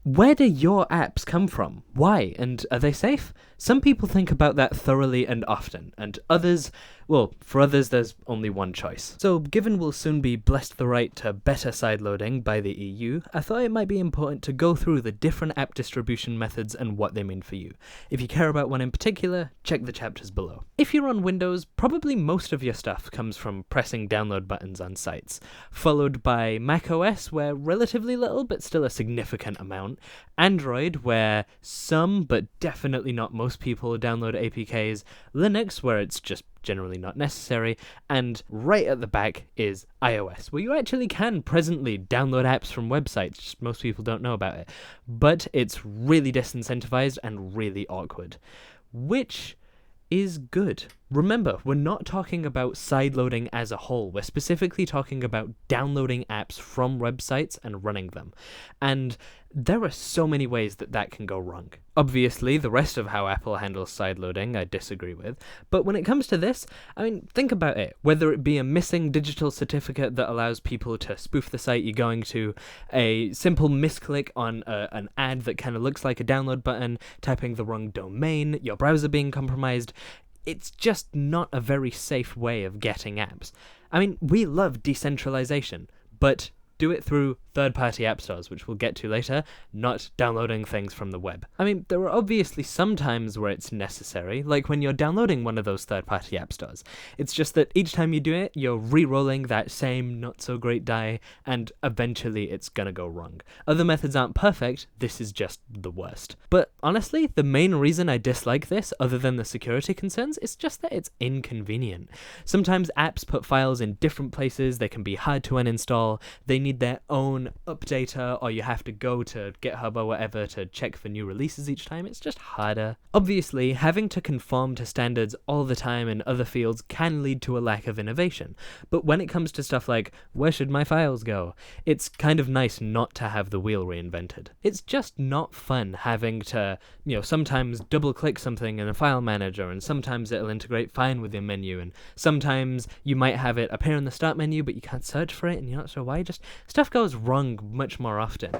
Where do your apps come from? Why? And are they safe? Some people think about that thoroughly and often, and others, well, for others there's only one choice. So, given we'll soon be blessed the right to better sideloading by the EU, I thought it might be important to go through the different app distribution methods and what they mean for you. If you care about one in particular, check the chapters below. If you're on Windows, probably most of your stuff comes from pressing download buttons on sites, followed by macOS, where relatively little but still a significant amount, Android, where some, but definitely not most people download APKs, Linux, where it's just generally not necessary, and right at the back is iOS, where you actually can presently download apps from websites, just most people don't know about it, but it's really disincentivized and really awkward. Which is good. Remember, we're not talking about sideloading as a whole, we're specifically talking about downloading apps from websites and running them. And there are so many ways that can go wrong. Obviously, the rest of how Apple handles sideloading I disagree with, but when it comes to this, I mean, think about it. Whether it be a missing digital certificate that allows people to spoof the site you're going to, a simple misclick on an ad that kind of looks like a download button, typing the wrong domain, your browser being compromised, it's just not a very safe way of getting apps. I mean, we love decentralization, but do it through third-party app stores, which we'll get to later, not downloading things from the web. I mean, there are obviously some times where it's necessary, like when you're downloading one of those third-party app stores. It's just that each time you do it, you're re-rolling that same not-so-great die, and eventually it's gonna go wrong. Other methods aren't perfect, this is just the worst. But honestly, the main reason I dislike this, other than the security concerns, is just that it's inconvenient. Sometimes apps put files in different places, they can be hard to uninstall, they need their own updater, or you have to go to GitHub or whatever to check for new releases each time. It's just harder. Obviously, having to conform to standards all the time in other fields can lead to a lack of innovation, but when it comes to stuff like, where should my files go, it's kind of nice not to have the wheel reinvented. It's just not fun having to, sometimes double click something in a file manager, and sometimes it'll integrate fine with your menu, and sometimes you might have it appear in the start menu but you can't search for it and you're not sure why. Just stuff goes wrong much more often.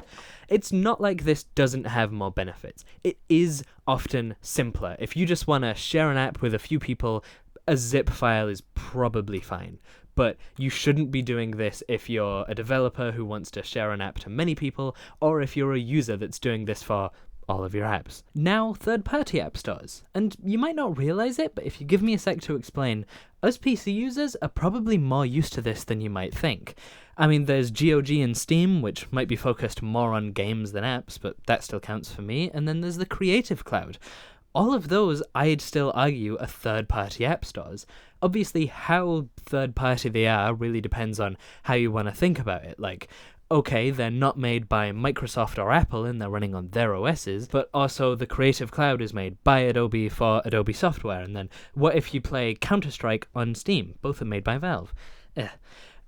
It's not like this doesn't have more benefits. It is often simpler. If you just want to share an app with a few people, a zip file is probably fine. But you shouldn't be doing this if you're a developer who wants to share an app to many people, or if you're a user that's doing this for all of your apps. Now, third-party app stores. And you might not realize it, but if you give me a sec to explain, us PC users are probably more used to this than you might think. I mean, there's GOG and Steam, which might be focused more on games than apps, but that still counts for me, and then there's the Creative Cloud. All of those, I'd still argue, are third-party app stores. Obviously, how third-party they are really depends on how you want to think about it. Like, okay, they're not made by Microsoft or Apple and they're running on their OSs, but also the Creative Cloud is made by Adobe for Adobe software, and then what if you play Counter-Strike on Steam? Both are made by Valve.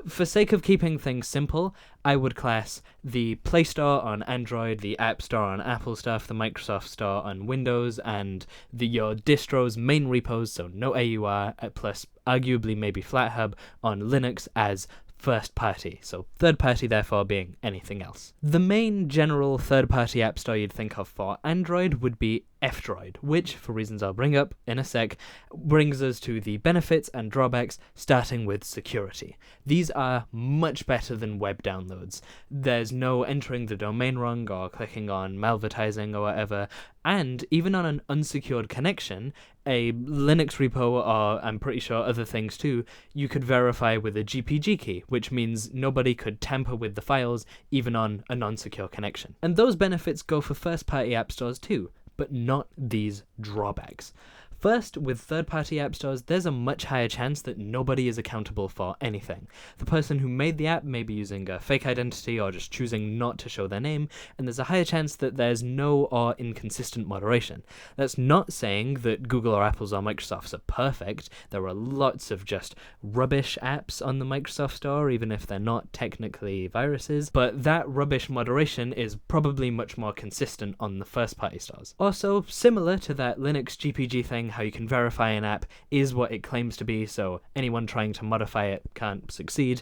For sake of keeping things simple, I would class the Play Store on Android, the App Store on Apple stuff, the Microsoft Store on Windows, and your distro's main repos, so no AUR, plus arguably maybe FlatHub on Linux as first party, so third party therefore being anything else. The main general third party app store you'd think of for Android would be F-Droid, which, for reasons I'll bring up in a sec, brings us to the benefits and drawbacks, starting with security. These are much better than web downloads. There's no entering the domain wrong or clicking on malvertising or whatever, and even on an unsecured connection, a Linux repo, or I'm pretty sure other things too, you could verify with a GPG key, which means nobody could tamper with the files even on a non-secure connection. And those benefits go for first-party app stores too, but not these drawbacks. First, with third-party app stores, there's a much higher chance that nobody is accountable for anything. The person who made the app may be using a fake identity or just choosing not to show their name, and there's a higher chance that there's no or inconsistent moderation. That's not saying that Google or Apple's or Microsoft's are perfect. There are lots of just rubbish apps on the Microsoft Store, even if they're not technically viruses, but that rubbish moderation is probably much more consistent on the first-party stores. Also, similar to that Linux GPG thing, how you can verify an app is what it claims to be, so anyone trying to modify it can't succeed.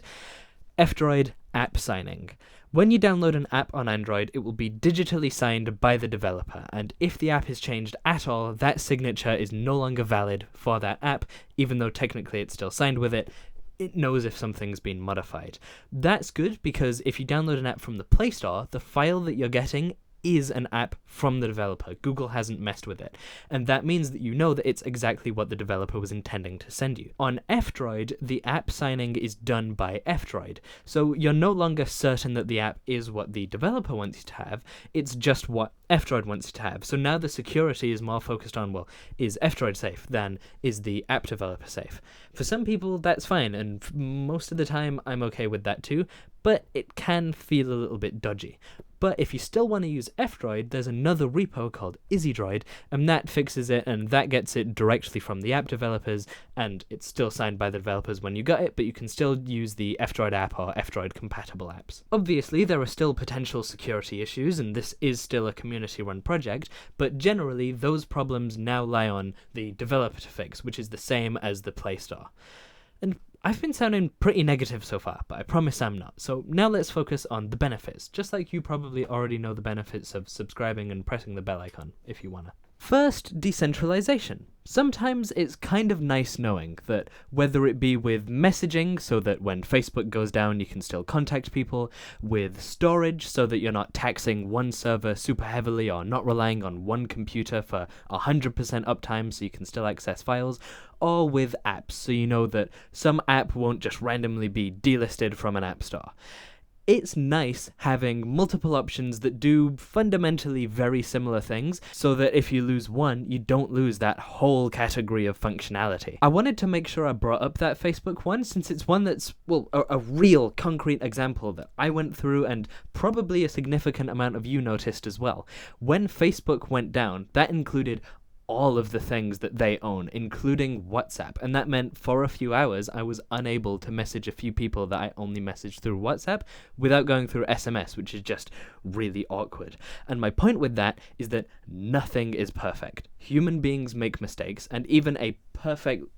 F-Droid app signing. When you download an app on Android, it will be digitally signed by the developer, and if the app is changed at all, that signature is no longer valid for that app, even though technically it's still signed with it. It knows if something's been modified. That's good because if you download an app from the Play Store, the file that you're getting is an app from the developer. Google hasn't messed with it. And that means that you know that it's exactly what the developer was intending to send you. On F-Droid, the app signing is done by F-Droid. So you're no longer certain that the app is what the developer wants you to have. It's just what F-Droid wants you to have. So now the security is more focused on, well, is F-Droid safe than is the app developer safe? For some people, that's fine. And most of the time, I'm okay with that too. But it can feel a little bit dodgy. But if you still want to use F-Droid, there's another repo called Imagein, and that fixes it, and that gets it directly from the app developers, and it's still signed by the developers when you got it, but you can still use the F-Droid app or F-Droid compatible apps. Obviously, there are still potential security issues, and this is still a community-run project, but generally, those problems now lie on the developer to fix, which is the same as the Play Store. And I've been sounding pretty negative so far, but I promise I'm not. So now let's focus on the benefits, just like you probably already know the benefits of subscribing and pressing the bell icon, if you wanna. First, decentralization. Sometimes it's kind of nice knowing that whether it be with messaging so that when Facebook goes down you can still contact people, with storage so that you're not taxing one server super heavily or not relying on one computer for 100% uptime so you can still access files, or with apps so you know that some app won't just randomly be delisted from an app store. It's nice having multiple options that do fundamentally very similar things, so that if you lose one, you don't lose that whole category of functionality. I wanted to make sure I brought up that Facebook one, since it's one that's, well, a real concrete example that I went through and probably a significant amount of you noticed as well. When Facebook went down, that included all of the things that they own, including WhatsApp, and that meant for a few hours I was unable to message a few people that I only messaged through WhatsApp without going through SMS, which is just really awkward. And my point with that is that nothing is perfect. Human beings make mistakes, and even a perfectly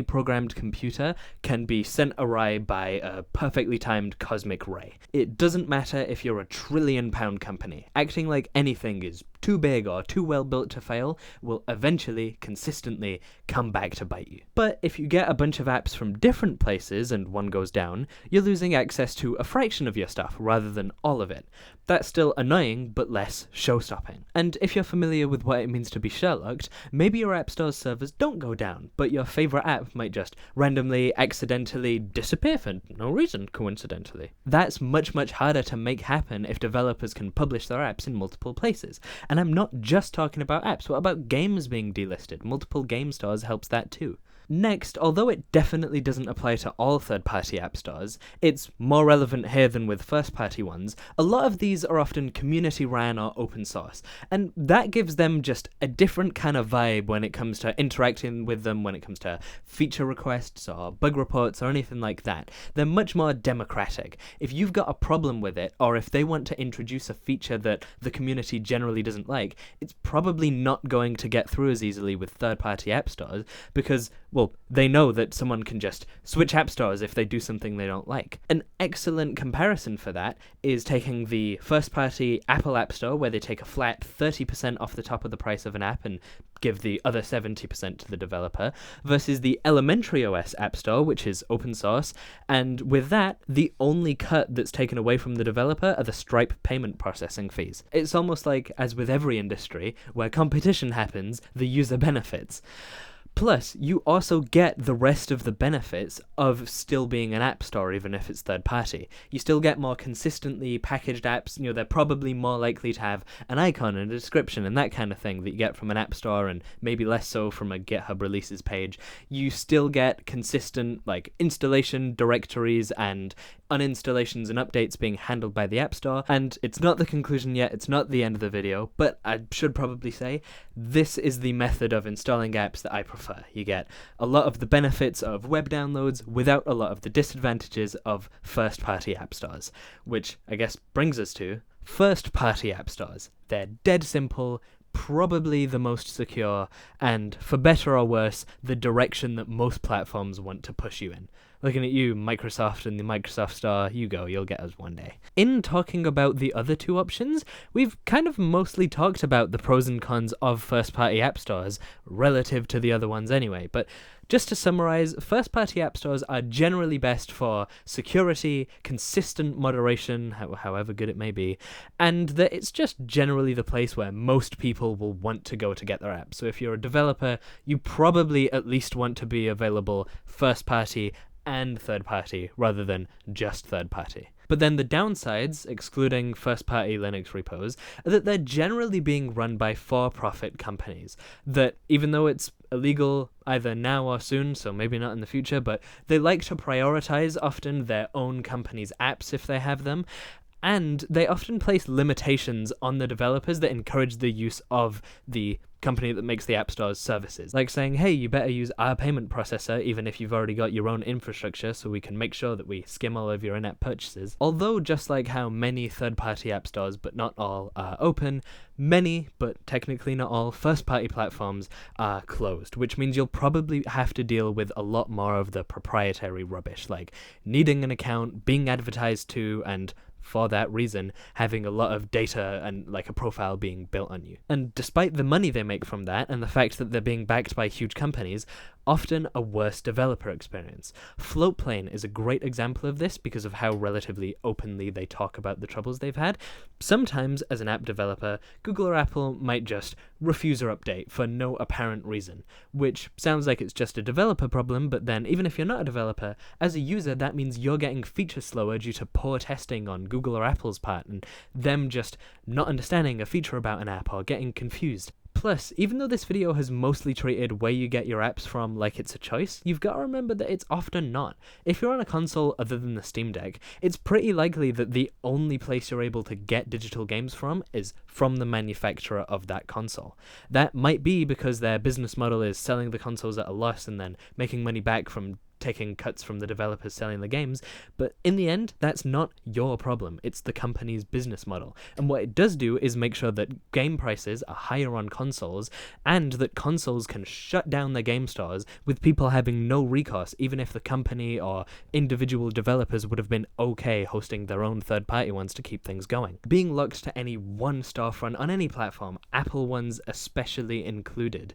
programmed computer can be sent awry by a perfectly timed cosmic ray. It doesn't matter if you're a trillion-pound company. Acting like anything is too big or too well built to fail will eventually, consistently, come back to bite you. But if you get a bunch of apps from different places and one goes down, you're losing access to a fraction of your stuff rather than all of it. That's still annoying, but less show-stopping. And if you're familiar with what it means to be Sherlocked, maybe your app store's servers don't go down, but your favorite app might just randomly, accidentally disappear for no reason, coincidentally. That's much, much harder to make happen if developers can publish their apps in multiple places. And I'm not just talking about apps. What about games being delisted? Multiple game stores helps that too. Next, although it definitely doesn't apply to all third-party app stores, it's more relevant here than with first-party ones, a lot of these are often community-ran or open source, and that gives them just a different kind of vibe when it comes to interacting with them, when it comes to feature requests or bug reports or anything like that. They're much more democratic. If you've got a problem with it, or if they want to introduce a feature that the community generally doesn't like, it's probably not going to get through as easily with third-party app stores, because, well, they know that someone can just switch app stores if they do something they don't like. An excellent comparison for that is taking the first-party Apple App Store, where they take a flat 30% off the top of the price of an app and give the other 70% to the developer, versus the Elementary OS App Store, which is open source, and with that, the only cut that's taken away from the developer are the Stripe payment processing fees. It's almost like, as with every industry, where competition happens, the user benefits. Plus, you also get the rest of the benefits of still being an app store, even if it's third party. You still get more consistently packaged apps. You know, they're probably more likely to have an icon and a description and that kind of thing that you get from an app store, and maybe less so from a GitHub releases page. You still get consistent, like, installation directories and uninstallations and updates being handled by the App Store. And it's not the conclusion yet, it's not the end of the video, but I should probably say this is the method of installing apps that I prefer. You get a lot of the benefits of web downloads without a lot of the disadvantages of first-party app stores, which I guess brings us to first-party app stores. They're dead simple, probably the most secure, and for better or worse, the direction that most platforms want to push you in. Looking at you, Microsoft and the Microsoft Store, you go, you'll get us one day. In talking about the other two options, we've kind of mostly talked about the pros and cons of first-party app stores relative to the other ones anyway, but just to summarize, first-party app stores are generally best for security, consistent moderation, however good it may be, and that it's just generally the place where most people will want to go to get their apps. So if you're a developer, you probably at least want to be available first-party and third-party rather than just third-party. But then the downsides, excluding first-party Linux repos, are that they're generally being run by for-profit companies, that even though it's illegal either now or soon, so maybe not in the future, but they like to prioritize often their own company's apps if they have them, and they often place limitations on the developers that encourage the use of the company that makes the App Store's services. Like saying, hey, you better use our payment processor even if you've already got your own infrastructure so we can make sure that we skim all of your in-app purchases. Although just like how many third-party app stores, but not all, are open, many, but technically not all, first-party platforms are closed, which means you'll probably have to deal with a lot more of the proprietary rubbish, like needing an account, being advertised to, and for that reason, having a lot of data and like a profile being built on you. And despite the money they make from that and the fact that they're being backed by huge companies, often a worse developer experience. Floatplane is a great example of this because of how relatively openly they talk about the troubles they've had. Sometimes, as an app developer, Google or Apple might just refuse or update for no apparent reason, which sounds like it's just a developer problem, but then even if you're not a developer, as a user that means you're getting features slower due to poor testing on Google or Apple's part, and them just not understanding a feature about an app or getting confused. Plus, even though this video has mostly treated where you get your apps from like it's a choice, you've got to remember that it's often not. If you're on a console other than the Steam Deck, it's pretty likely that the only place you're able to get digital games from is from the manufacturer of that console. That might be because their business model is selling the consoles at a loss and then making money back from taking cuts from the developers selling the games, but in the end, that's not your problem. It's the company's business model. And what it does do is make sure that game prices are higher on consoles, and that consoles can shut down their game stores with people having no recourse, even if the company or individual developers would have been okay hosting their own third-party ones to keep things going. Being locked to any one storefront on any platform, Apple ones especially included,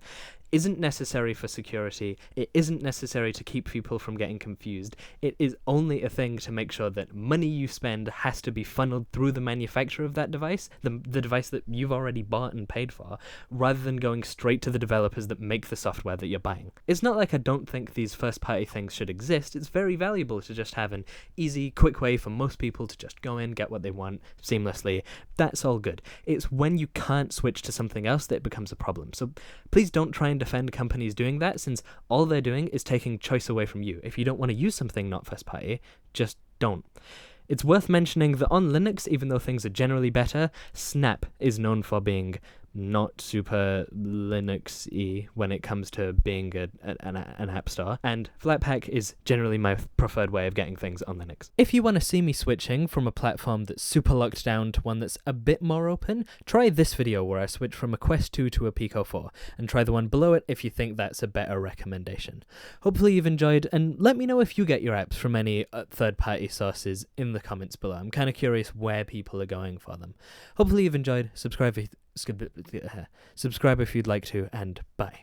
isn't necessary for security. It isn't necessary to keep people from getting confused. It is only a thing to make sure that money you spend has to be funneled through the manufacturer of that device, the device that you've already bought and paid for, rather than going straight to the developers that make the software that you're buying. It's not like I don't think these first-party things should exist. It's very valuable to just have an easy, quick way for most people to just go in, get what they want seamlessly. That's all good. It's when you can't switch to something else that it becomes a problem. So please don't try and defend companies doing that, since all they're doing is taking choice away from you. If you don't want to use something not first party, just don't. It's worth mentioning that on Linux, even though things are generally better, Snap is known for being not super Linux-y when it comes to being an app store, and Flatpak is generally my preferred way of getting things on Linux. If you want to see me switching from a platform that's super locked down to one that's a bit more open, try this video where I switch from a Quest 2 to a Pico 4, and try the one below it if you think that's a better recommendation. Hopefully you've enjoyed, and let me know if you get your apps from any third-party sources in the comments below. I'm kind of curious where people are going for them. Hopefully you've enjoyed. Subscribe if you'd like to, and bye.